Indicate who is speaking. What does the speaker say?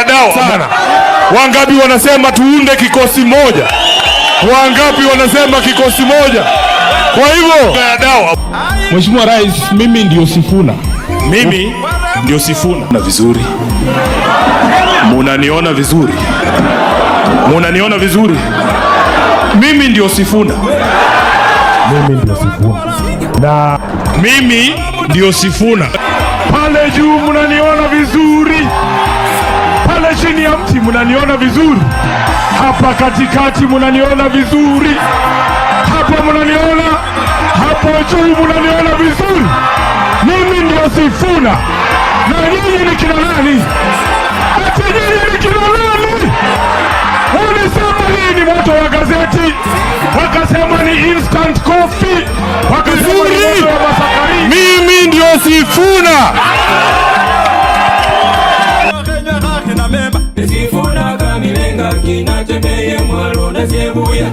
Speaker 1: ya dawa sana. Wangapi wanasema tuunde kikosi moja? Wangapi wanasema kikosi moja? Kwa hivyo ya dawa.
Speaker 2: Mheshimiwa Rais, mimi ndio Sifuna.
Speaker 1: Mimi ndio Sifuna. Na vizuri. Munaniona vizuri. Munaniona vizuri. Mimi ndio Sifuna.
Speaker 2: Mimi ndio Sifuna.
Speaker 1: Na mimi ndio Sifuna.
Speaker 2: Pale juu munaniona vizuri. Pale chini ya mti munaniona vizuri. Hapa katikati munaniona vizuri. Hapa munaniona. Hapo juu munaniona vizuri. Mimi ndio Sifuna. Na nyinyi ni kina nani? Ati nyinyi ni kina nani? Ulisema hii ni moto wa gazeti. Wakasema ni instant coffee. Wakasema ni moto wa masakari.
Speaker 1: Mimi ndio Sifuna.
Speaker 3: Sifuna kamilenga kinatembeye mwalo na sebuya.